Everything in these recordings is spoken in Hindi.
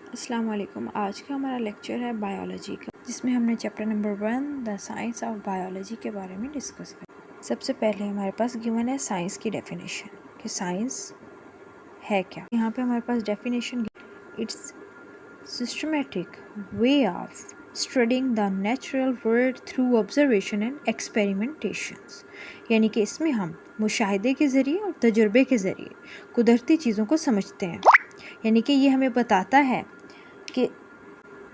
अस्सलाम वालेकुम। आज का हमारा लेक्चर है बायोलॉजी का, जिसमें हमने chapter number 1 the science of biology के बारे में डिस्कस किया। सबसे पहले हमारे पास गिवन है साइंस की डेफिनेशन कि साइंस है क्या। यहाँ पे हमारे पास definition, it's systematic way of studying the natural world through observation and experimentations, यानी कि इसमें हम मुशाहिदे के ज़रिए और तजुर्बे के ज़रिए कुदरती चीज़ों को समझते हैं। यानी कि ये हमें बताता है कि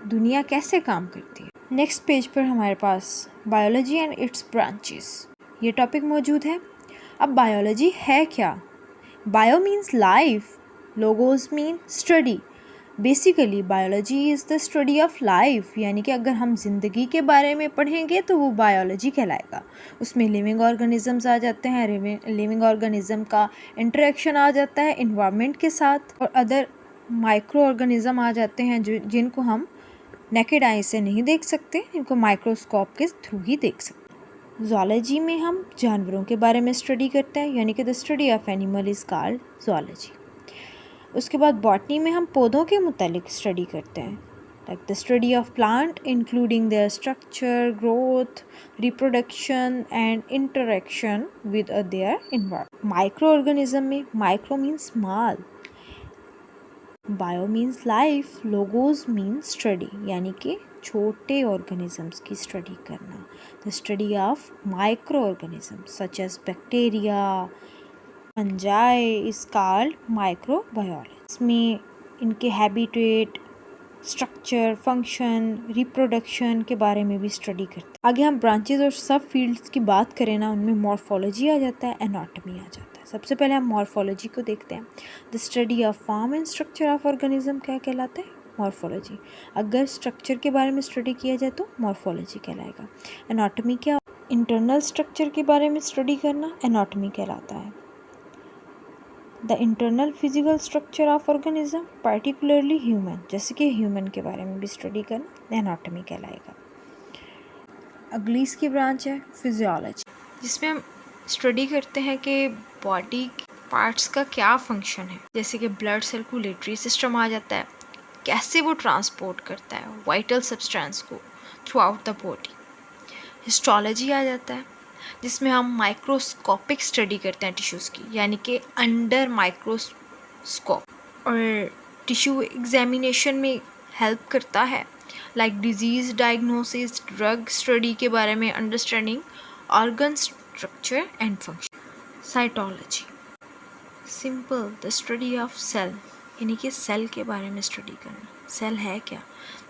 दुनिया कैसे काम करती है। नेक्स्ट पेज पर हमारे पास बायोलॉजी एंड इट्स ब्रांचेस ये टॉपिक मौजूद है। अब बायोलॉजी है क्या? Bio means life, logos mean study. Basically biology is the study of life, यानी कि अगर हम ज़िंदगी के बारे में पढ़ेंगे तो वो बायोलॉजी कहलाएगा। उसमें लिविंग ऑर्गेनिजम्स आ जाते हैं, लिविंग ऑर्गेनिज्म का इंटरेक्शन आ जाता है इन्वायरमेंट के साथ, और अदर माइक्रो ऑर्गेनिज्म आ जाते हैं जिनको हम नेकेड आई से नहीं देख सकते, इनको माइक्रोस्कोप के थ्रू ही देख सकते। ज़ूलॉजी में हम जानवरों के बारे में स्टडी करते हैं, यानी कि the study of animal is called zoology. उसके बाद बॉटनी में हम पौधों के मुतालिक स्टडी करते हैं, like the study of plant including their structure, growth, reproduction and interaction with their environment. Microorganism में micro means small, bio means life, logos means study, यानी कि छोटे ऑर्गेनिजम्स की स्टडी करना। The study of microorganism such as bacteria, fungi is called microbiology. इसमें इनके हैबिटेट, स्ट्रक्चर, फंक्शन, रिप्रोडक्शन के बारे में भी स्टडी करते हैं। आगे हम ब्रांचेस और सब फील्ड्स की बात करें ना, उनमें मॉर्फोलॉजी आ जाता है, एनाटॉमी आ जाता है। सबसे पहले हम मॉर्फोलॉजी को देखते हैं। The study of form and structure of organism क्या कहलाता है? मॉर्फोलॉजी। अगर स्ट्रक्चर के बारे में स्टडी किया जाए तो मॉर्फोलॉजी कहलाएगा। एनाटॉमी क्या? इंटरनल स्ट्रक्चर के बारे में स्टडी करना एनाटॉमी कहलाता है। The internal physical structure of organism particularly human, जैसे कि ह्यूमन के बारे में भी स्टडी करना एनाटॉमी कहलाएगा। अगली इसकी ब्रांच है फिजियोलॉजी, जिसमें हम स्टडी करते हैं कि बॉडी पार्ट्स का क्या फंक्शन है, जैसे कि ब्लड सर्कुलेटरी सिस्टम आ जाता है, कैसे वो ट्रांसपोर्ट करता है वाइटल सब्सटेंस को throughout the body. Histology आ जाता है, जिसमें हम माइक्रोस्कोपिक स्टडी करते हैं टिश्यूज़ की, यानी कि अंडर माइक्रोस्कोप, और टिश्यू एग्जामिनेशन में हेल्प करता है, like disease diagnosis, drug study के बारे में understanding organ structure and function. Cytology simple, the study of cell, यानी कि सेल के बारे में स्टडी करना, सेल है क्या,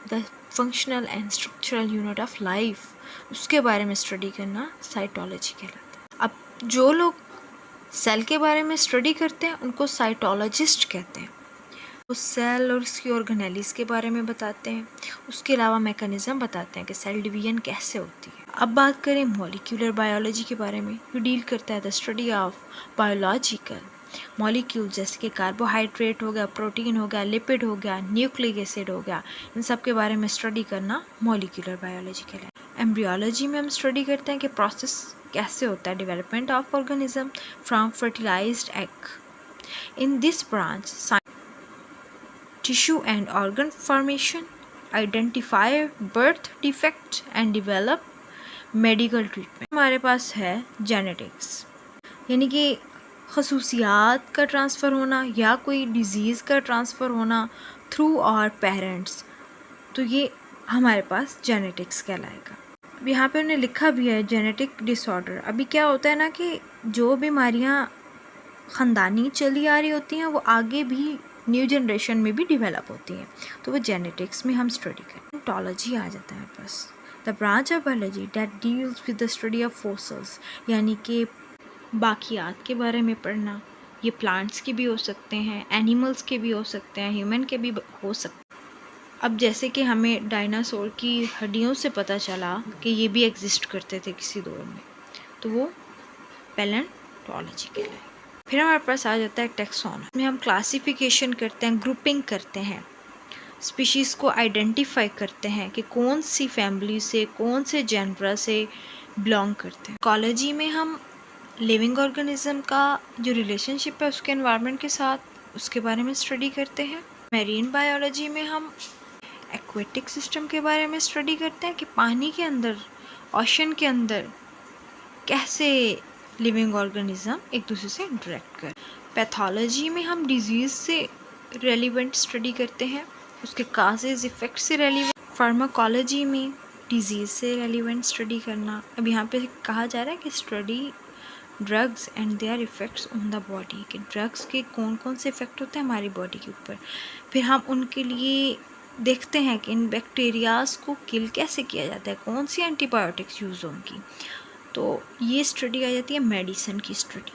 the functional and structural unit of life, उसके बारे में स्टडी करना साइटोलॉजी कहलाता है। अब जो लोग सेल के बारे में स्टडी करते हैं उनको साइटोलॉजिस्ट कहते हैं। वो सेल और उसकी ऑर्गेनेलिस के बारे में बताते हैं, उसके अलावा मैकेनिज्म बताते हैं कि सेल डिवीजन कैसे होती है। अब बात करें मॉलिक्यूलर बायोलॉजी के बारे में, जो डील करता है the study of biological molecule, जैसे कि कार्बोहाइड्रेट हो गया, प्रोटीन हो गया, लिपिड हो गया, न्यूक्लिक एसिड हो गया, इन सब के बारे में स्टडी करना मॉलिक्यूलर बायोलॉजी कहलाता है। एम्ब्रियोलॉजी में हम स्टडी करते हैं कि प्रोसेस कैसे होता है, development of organism from fertilised egg. In this branch tissue and organ formation, identify birth defect and develop medical treatment। हमारे पास है जेनेटिक्स, यानी कि खसूसियात का ट्रांसफ़र होना या कोई डिज़ीज़ का ट्रांसफ़र होना थ्रू आवर पेरेंट्स, तो ये हमारे पास जेनेटिक्स कहलाएगा। अब यहाँ पे उन्हें लिखा भी है जेनेटिक डिसऑर्डर। अभी क्या होता है ना कि जो बीमारियाँ ख़ानदानी चली आ रही होती हैं वो आगे भी न्यू जनरेशन में भी डेवलप होती हैं, तो वो जेनेटिक्स में हम स्टडी करें। ऑन्टोलॉजी आ जाता है बस, the branch of biology that deals with the study of fossils, यानी कि बाकियात के बारे में पढ़ना। ये प्लांट्स के भी हो सकते हैं, एनिमल्स के भी हो सकते हैं, ह्यूमन के भी हो सकते हैं। अब जैसे कि हमें डायनासोर की हड्डियों से पता चला कि ये भी एग्जिस्ट करते थे किसी दौर में, तो वो पैलेंटोलॉजी कहलाए। फिर हमारे पास आ जाता है टैक्सोनॉमी, में हम क्लासिफिकेशन करते हैं, ग्रुपिंग करते हैं, स्पीशीज़ को आइडेंटिफाई करते हैं कि कौन सी फैमिली से, कौन से जेनरा से बिलोंग करते हैं। इकोलॉजी में हम लिविंग ऑर्गेनिज्म का जो रिलेशनशिप है उसके एनवायरनमेंट के साथ, उसके बारे में स्टडी करते हैं। मैरीन बायोलॉजी में हम एक्वेटिक सिस्टम के बारे में स्टडी करते हैं कि पानी के अंदर, ओशन के अंदर कैसे लिविंग ऑर्गेनिज्म एक दूसरे से इंटरेक्ट कर। पैथोलॉजी में हम डिजीज़ से रेलिवेंट स्टडी करते हैं, उसके काजेज इफ़ेक्ट से रेलिवेंट। फार्माकोलॉजी में डिजीज़ से रेलिवेंट स्टडी करना। अब यहाँ पे कहा जा रहा है कि study drugs and their effects on the body, कि ड्रग्स के कौन कौन से इफ़ेक्ट होते हैं हमारी बॉडी के ऊपर। फिर हम उनके लिए देखते हैं कि इन बैक्टीरियाज़ को किल कैसे किया जाता है, कौन सी एंटीबायोटिक्स यूज़ होंगी। तो ये स्टडी आ जाती है मेडिसिन की स्टडी।